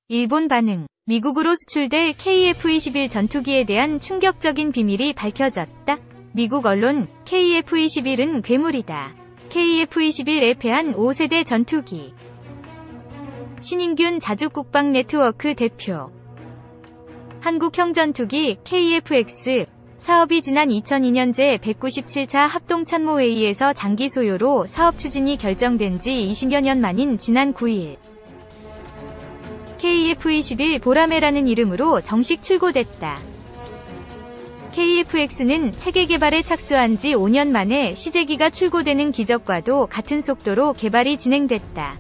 일본 반응. 미국으로 수출될 KF-21 전투기에 대한 충격적인 비밀이 밝혀졌다. 미국 언론, KF-21은 괴물이다. KF-21에 패한 5세대 전투기. 신인균 자주국방네트워크 대표. 한국형 전투기 KF-X 사업이 지난 2002년제 197차 합동참모회의에서 장기 소요로 사업 추진이 결정된 지 20여 년 만인 지난 9일 KF-21 보라매라는 이름으로 정식 출고됐다. KF-X는 체계 개발에 착수한 지 5년 만에 시제기가 출고되는 기적과도 같은 속도로 개발이 진행됐다.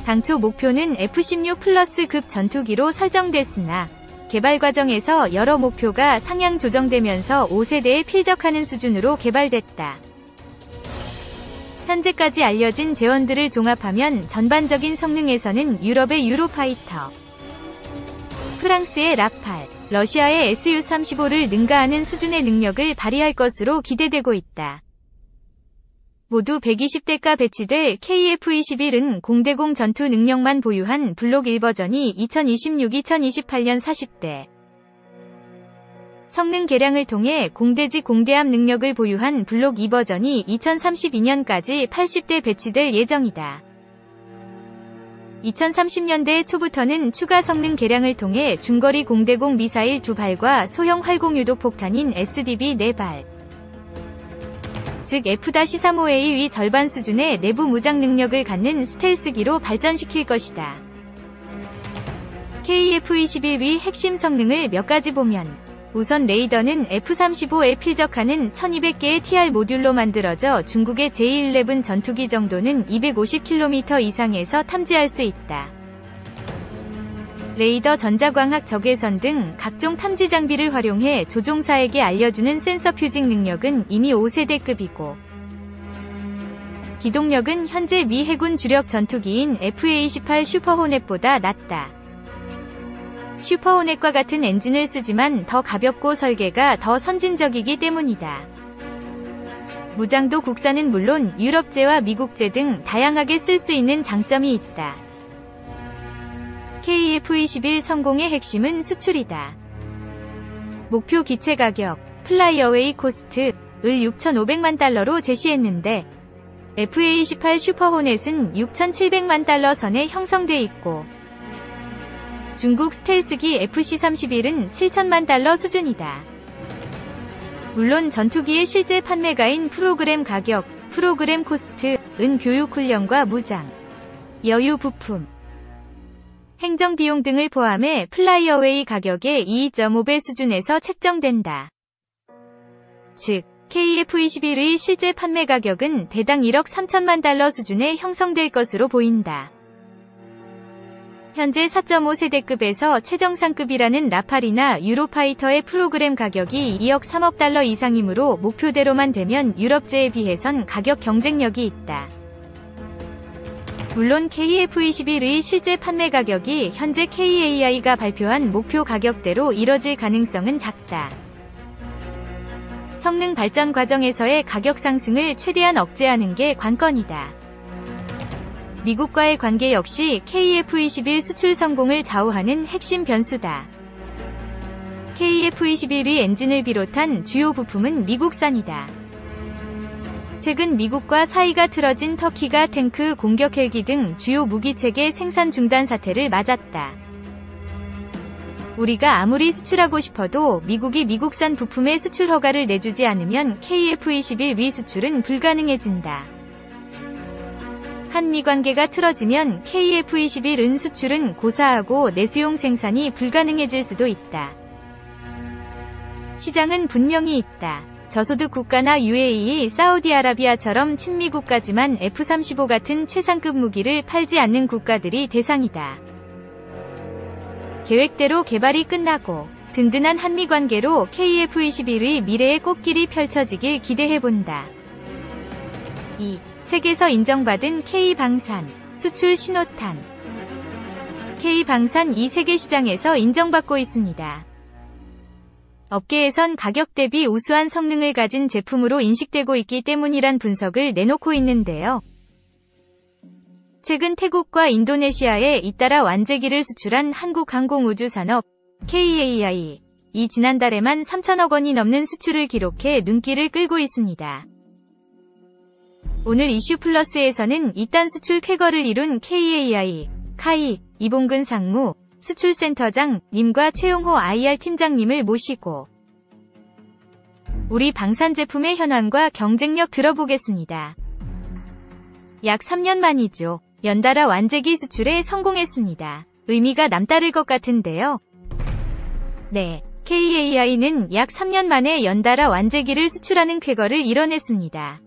당초 목표는 F-16 플러스급 전투기로 설정됐으나 개발 과정에서 여러 목표가 상향 조정되면서 5세대에 필적하는 수준으로 개발됐다. 현재까지 알려진 재원들을 종합하면 전반적인 성능에서는 유럽의 유로파이터, 프랑스의 라팔, 러시아의 Su-35를 능가하는 수준의 능력을 발휘할 것으로 기대되고 있다. 모두 120대가 배치될 KF-21은 공대공 전투 능력만 보유한 블록 1버전이 2026-2028년 40대. 성능 개량을 통해 공대지 공대함 능력을 보유한 블록 2버전이 2032년까지 80대 배치될 예정이다. 2030년대 초부터는 추가 성능 개량을 통해 중거리 공대공 미사일 2발과 소형 활공유도 폭탄인 SDB 4발, 즉 F-35A의 위 절반 수준의 내부 무장 능력을 갖는 스텔스기로 발전시킬 것이다. KF-21의 핵심 성능을 몇 가지 보면 우선 레이더는 F-35에 필적하는 1200개의 TR 모듈로 만들어져 중국의 J-11 전투기 정도는 250km 이상에서 탐지할 수 있다. 레이더, 전자광학 적외선 등 각종 탐지 장비를 활용해 조종사에게 알려주는 센서 퓨징 능력은 이미 5세대급이고 기동력은 현재 미 해군 주력 전투기인 FA-18 슈퍼호넷보다 낮다. 슈퍼호넷과 같은 엔진을 쓰지만 더 가볍고 설계가 더 선진적이기 때문이다. 무장도 국산은 물론 유럽제와 미국제 등 다양하게 쓸 수 있는 장점이 있다. KF-21 성공의 핵심은 수출이다. 목표 기체 가격, 플라이어웨이 코스트를 6,500만 달러로 제시했는데 FA-18 슈퍼호넷은 6,700만 달러 선에 형성돼 있고 중국 스텔스기 FC-31은 7천만 달러 수준이다. 물론 전투기의 실제 판매가인 프로그램 가격, 프로그램 코스트은 교육 훈련과 무장, 여유 부품, 행정비용 등을 포함해 플라이어웨이 가격의 2.5배 수준에서 책정된다. 즉, KF-21의 실제 판매 가격은 대당 1억 3천만 달러 수준에 형성될 것으로 보인다. 현재 4.5세대급에서 최정상급이라는 라팔이나 유로파이터의 프로그램 가격이 2억 3억 달러 이상이므로 목표대로만 되면 유럽제에 비해선 가격 경쟁력이 있다. 물론 KF-21의 실제 판매 가격이 현재 KAI가 발표한 목표 가격대로 이뤄질 가능성은 작다. 성능 발전 과정에서의 가격 상승을 최대한 억제하는 게 관건이다. 미국과의 관계 역시 KF-21 수출 성공을 좌우하는 핵심 변수다. KF-21의 엔진을 비롯한 주요 부품은 미국산이다. 최근 미국과 사이가 틀어진 터키가 탱크, 공격 헬기 등 주요 무기체계 생산 중단 사태를 맞았다. 우리가 아무리 수출하고 싶어도 미국이 미국산 부품의 수출 허가를 내주지 않으면 KF-21 위 수출은 불가능해진다. 한미 관계가 틀어지면 KF-21 은 수출은 고사하고 내수용 생산이 불가능해질 수도 있다. 시장은 분명히 있다. 저소득 국가나 UAE, 사우디아라비아처럼 친미 국가지만 F-35 같은 최상급 무기를 팔지 않는 국가들이 대상이다. 계획대로 개발이 끝나고 든든한 한미 관계로 KF-21의 미래의 꽃길이 펼쳐지길 기대해본다. 2. 세계에서 인정받은 K방산, 수출 신호탄. K방산 이 세계 시장에서 인정받고 있습니다. 업계에선 가격 대비 우수한 성능을 가진 제품으로 인식되고 있기 때문이란 분석을 내놓고 있는데요. 최근 태국과 인도네시아에 잇따라 완제기를 수출한 한국항공우주산업 KAI 이 지난달에만 3천억 원이 넘는 수출을 기록해 눈길을 끌고 있습니다. 오늘 이슈 플러스에서는 이딴 수출 쾌거를 이룬 KAI 카이 이봉근 상무 수출센터장 님과 최용호 IR 팀장님을 모시고 우리 방산 제품의 현황과 경쟁력 들어보겠습니다. 약 3년 만이죠. 연달아 완제기 수출에 성공했습니다. 의미가 남다를 것 같은데요. 네, KAI는 약 3년 만에 연달아 완제기를 수출하는 쾌거를 이뤄냈습니다.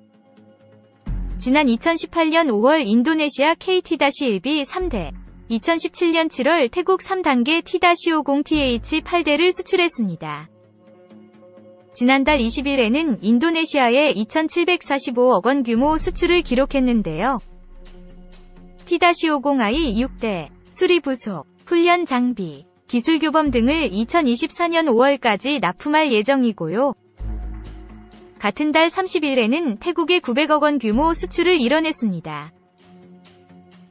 지난 2018년 5월 인도네시아 KT-1B 3대, 2017년 7월 태국 3단계 T-50TH 8대를 수출했습니다. 지난달 20일에는 인도네시아에 2,745억 원 규모 수출을 기록했는데요. T-50I 6대, 수리 부속, 훈련 장비, 기술 교범 등을 2024년 5월까지 납품할 예정이고요. 같은 달 30일에는 태국에 900억 원 규모 수출을 이뤄냈습니다.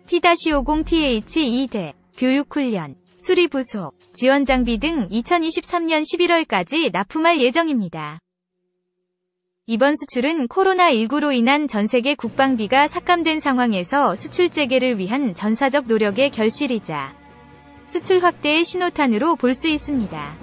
T-50TH 2대, 교육훈련, 수리 부속, 지원 장비 등 2023년 11월까지 납품할 예정입니다. 이번 수출은 코로나19로 인한 전세계 국방비가 삭감된 상황에서 수출 재개를 위한 전사적 노력의 결실이자 수출 확대의 신호탄으로 볼 수 있습니다.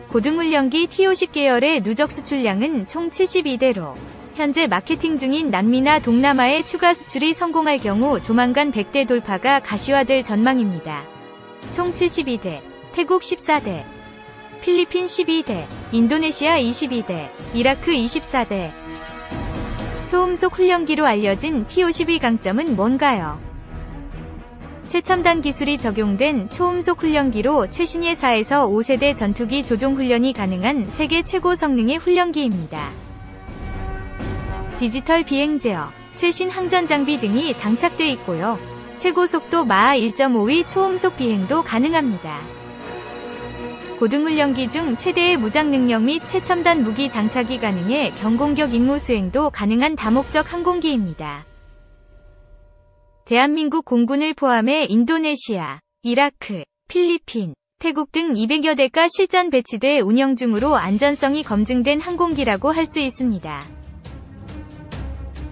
고등훈련기 T-50 계열의 누적 수출량은 총 72대로 현재 마케팅 중인 남미나 동남아의 추가 수출이 성공할 경우 조만간 100대 돌파가 가시화될 전망입니다. 총 72대, 태국 14대, 필리핀 12대, 인도네시아 22대, 이라크 24대. 초음속 훈련기로 알려진 T-50의 강점은 뭔가요? 최첨단 기술이 적용된 초음속 훈련기로 최신의 4에서 5세대 전투기 조종 훈련이 가능한 세계 최고 성능의 훈련기입니다. 디지털 비행 제어, 최신 항전 장비 등이 장착돼 있고요. 최고 속도 마하 1.5의 초음속 비행도 가능합니다. 고등훈련기 중 최대의 무장 능력 및 최첨단 무기 장착이 가능해 경공격 임무 수행도 가능한 다목적 항공기입니다. 대한민국 공군을 포함해 인도네시아, 이라크, 필리핀, 태국 등 200여 대가 실전 배치돼 운영 중으로 안전성이 검증된 항공기라고 할 수 있습니다.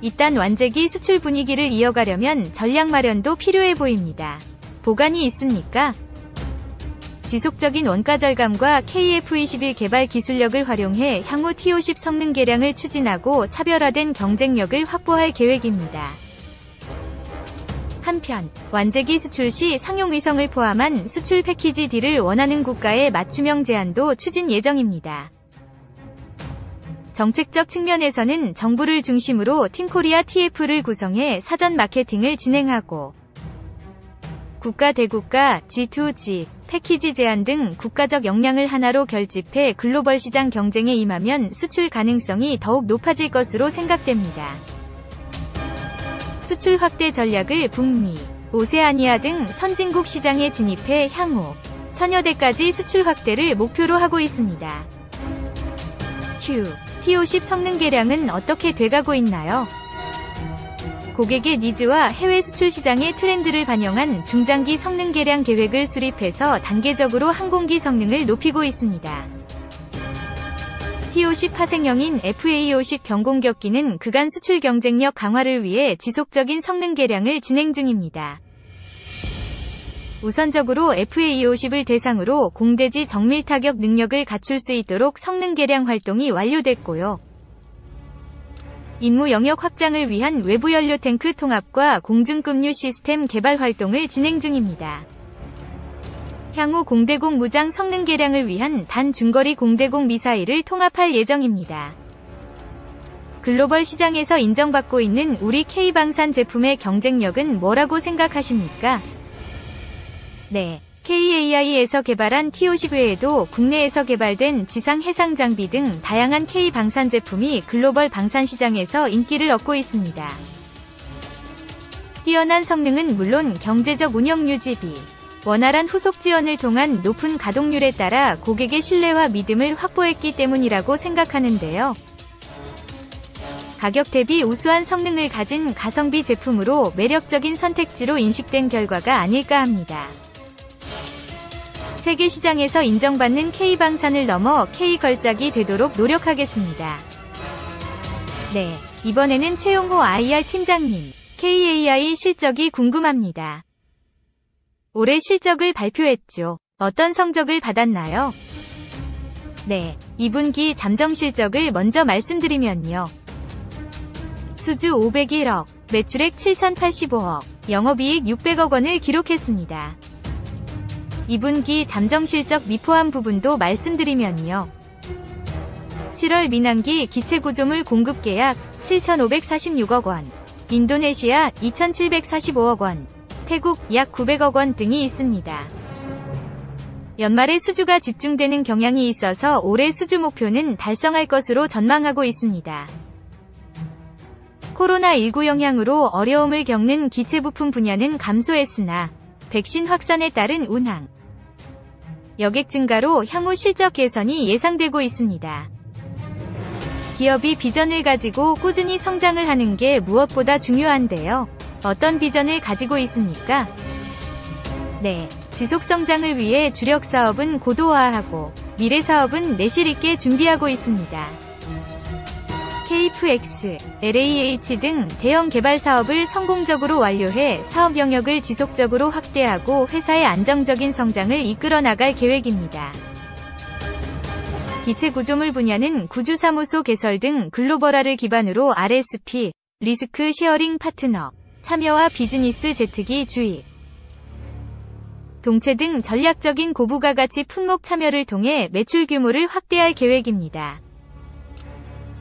이딴 완제기 수출 분위기를 이어가려면 전략 마련도 필요해 보입니다. 보관이 있습니까? 지속적인 원가 절감과 KF-21 개발 기술력을 활용해 향후 T-50 성능 개량을 추진하고 차별화된 경쟁력을 확보할 계획입니다. 한편, 완제기 수출 시 상용 위성을 포함한 수출 패키지 D를 원하는 국가의 맞춤형 제안도 추진 예정입니다. 정책적 측면에서는 정부를 중심으로 팀코리아 TF를 구성해 사전 마케팅을 진행하고 국가 대국가, G2G, 패키지 제안 등 국가적 역량을 하나로 결집해 글로벌 시장 경쟁에 임하면 수출 가능성이 더욱 높아질 것으로 생각됩니다. 수출 확대 전략을 북미, 오세아니아 등 선진국 시장에 진입해 향후 1000여 대까지 수출 확대를 목표로 하고 있습니다. T-50 성능 개량은 어떻게 돼가고 있나요? 고객의 니즈와 해외 수출 시장의 트렌드를 반영한 중장기 성능 개량 계획을 수립해서 단계적으로 항공기 성능을 높이고 있습니다. T-50 파생형인 FA-50 경공격기는 그간 수출 경쟁력 강화를 위해 지속적인 성능 개량을 진행 중입니다. 우선적으로 FA-50을 대상으로 공대지 정밀 타격 능력을 갖출 수 있도록 성능 개량 활동이 완료됐고요. 임무 영역 확장을 위한 외부 연료 탱크 통합과 공중급류 시스템 개발 활동을 진행 중입니다. 향후 공대공 무장 성능 개량을 위한 단중거리 공대공 미사일을 통합할 예정입니다. 글로벌 시장에서 인정받고 있는 우리 K방산 제품의 경쟁력은 뭐라고 생각하십니까? 네, KAI에서 개발한 T-50 외에도 국내에서 개발된 지상 해상 장비 등 다양한 K방산 제품이 글로벌 방산 시장에서 인기를 얻고 있습니다. 뛰어난 성능은 물론 경제적 운영 유지비, 원활한 후속 지원을 통한 높은 가동률에 따라 고객의 신뢰와 믿음을 확보했기 때문이라고 생각하는데요. 가격 대비 우수한 성능을 가진 가성비 제품으로 매력적인 선택지로 인식된 결과가 아닐까 합니다. 세계 시장에서 인정받는 K방산을 넘어 K걸작이 되도록 노력하겠습니다. 네, 이번에는 최용호 IR 팀장님, KAI 실적이 궁금합니다. 올해 실적을 발표했죠. 어떤 성적을 받았나요? 네, 2분기 잠정 실적을 먼저 말씀드리면요. 수주 501억, 매출액 7,085억, 영업이익 600억 원을 기록했습니다. 2분기 잠정 실적 미포함 부분도 말씀드리면요. 7월 민항기 기체구조물 공급 계약 7,546억 원, 인도네시아 2,745억 원, 태국 약 900억 원 등이 있습니다. 연말에 수주가 집중되는 경향이 있어서 올해 수주 목표는 달성할 것으로 전망하고 있습니다. 코로나19 영향으로 어려움을 겪는 기체부품 분야는 감소했으나 백신 확산에 따른 운항, 여객 증가로 향후 실적 개선이 예상되고 있습니다. 기업이 비전을 가지고 꾸준히 성장을 하는 게 무엇보다 중요한데요. 어떤 비전을 가지고 있습니까? 네, 지속 성장을 위해 주력 사업은 고도화하고 미래 사업은 내실 있게 준비하고 있습니다. KFX, LAH 등 대형 개발 사업을 성공적으로 완료해 사업 영역을 지속적으로 확대하고 회사의 안정적인 성장을 이끌어 나갈 계획입니다. 기체구조물 분야는 구주사무소 개설 등 글로벌화를 기반으로 RSP, 리스크 쉐어링 파트너, 참여와 비즈니스 제트기 주입, 동체 등 전략적인 고부가가치 품목 참여를 통해 매출 규모를 확대할 계획입니다.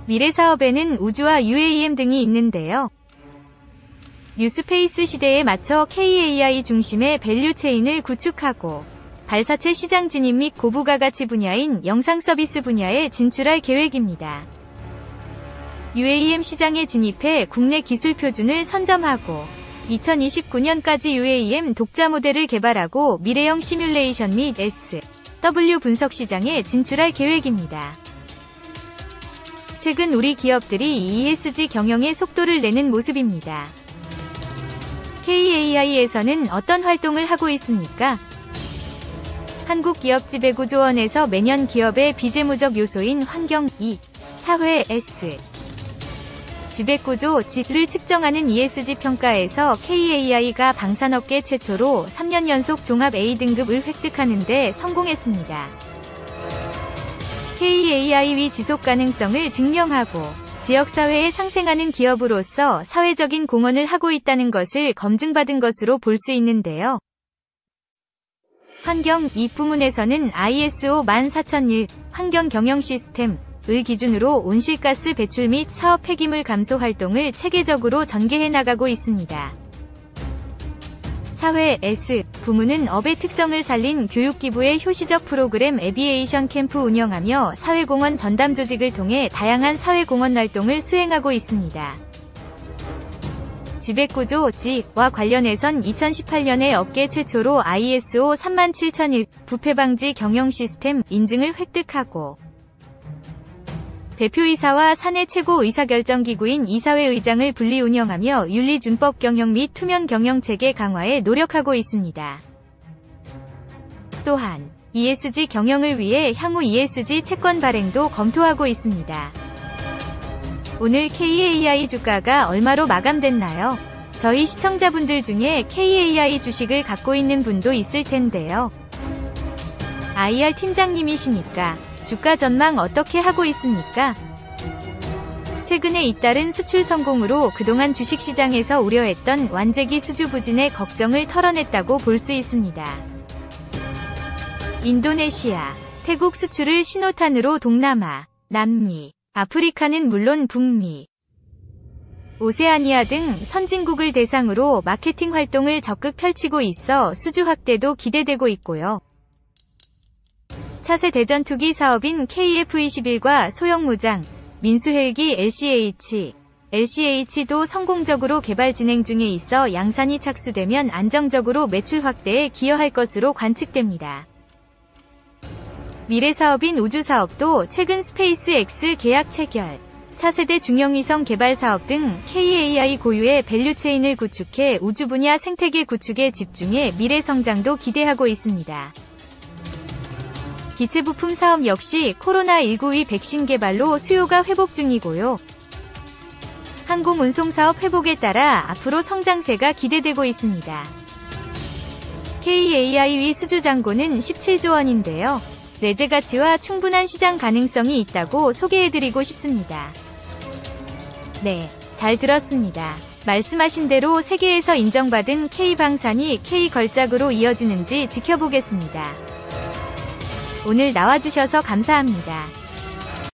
미래 사업에는 우주와 UAM 등이 있는데요. 뉴스페이스 시대에 맞춰 KAI 중심의 밸류체인을 구축하고 발사체 시장 진입 및 고부가가치 분야인 영상 서비스 분야에 진출할 계획입니다. UAM 시장에 진입해 국내 기술 표준을 선점하고 2029년까지 UAM 독자 모델을 개발하고 미래형 시뮬레이션 및 SW 분석 시장에 진출할 계획입니다. 최근 우리 기업들이 ESG 경영에 속도를 내는 모습입니다. KAI에서는 어떤 활동을 하고 있습니까? 한국기업지배구조원에서 매년 기업의 비재무적 요소인 환경, 사회, 지배구조, 지를 측정하는 ESG 평가에서 KAI가 방산업계 최초로 3년 연속 종합 A등급을 획득하는 데 성공했습니다. KAI의 지속가능성을 증명하고 지역사회에 상생하는 기업으로서 사회적인 공헌을 하고 있다는 것을 검증받은 것으로 볼 수 있는데요. 환경, 이 부문에서는 ISO 14001 환경경영 시스템을 기준으로 온실가스 배출 및 사업 폐기물 감소 활동을 체계적으로 전개해 나가고 있습니다. 사회, 부문은 업의 특성을 살린 교육기부의 효시적 프로그램 에비에이션 캠프 운영하며 사회공헌 전담 조직을 통해 다양한 사회공헌 활동을 수행하고 있습니다. 지배구조, 지와 관련해선 2018년에 업계 최초로 ISO 37001 부패방지 경영 시스템 인증을 획득하고 대표이사와 사내 최고 의사결정기구인 이사회 의장을 분리 운영하며 윤리준법 경영 및 투명 경영체계 강화에 노력하고 있습니다. 또한 ESG 경영을 위해 향후 ESG 채권 발행도 검토하고 있습니다. 오늘 KAI 주가가 얼마로 마감됐나요? 저희 시청자분들 중에 KAI 주식을 갖고 있는 분도 있을 텐데요. IR 팀장님이시니까 주가 전망 어떻게 하고 있습니까? 최근에 잇따른 수출 성공으로 그동안 주식시장에서 우려했던 완제기 수주 부진의 걱정을 털어냈다고 볼 수 있습니다. 인도네시아, 태국 수출을 신호탄으로 동남아, 남미, 아프리카는 물론 북미, 오세아니아 등 선진국을 대상으로 마케팅 활동을 적극 펼치고 있어 수주 확대도 기대되고 있고요. 차세 대전투기 사업인 KF-21과 소형무장, 민수헬기 LCH도 성공적으로 개발 진행 중에 있어 양산이 착수되면 안정적으로 매출 확대에 기여할 것으로 관측됩니다. 미래 사업인 우주 사업도 최근 스페이스X 계약 체결, 차세대 중형위성 개발 사업 등 KAI 고유의 밸류체인을 구축해 우주 분야 생태계 구축에 집중해 미래 성장도 기대하고 있습니다. 기체 부품 사업 역시 코로나19 위 백신 개발로 수요가 회복 중이고요. 항공 운송 사업 회복에 따라 앞으로 성장세가 기대되고 있습니다. KAI 위 수주 잔고는 17조 원인데요. 내재 가치와 충분한 시장 가능성이 있다고 소개해드리고 싶습니다. 네, 잘 들었습니다. 말씀하신 대로 세계에서 인정받은 K방산이 K걸작으로 이어지는지 지켜보겠습니다. 오늘 나와주셔서 감사합니다.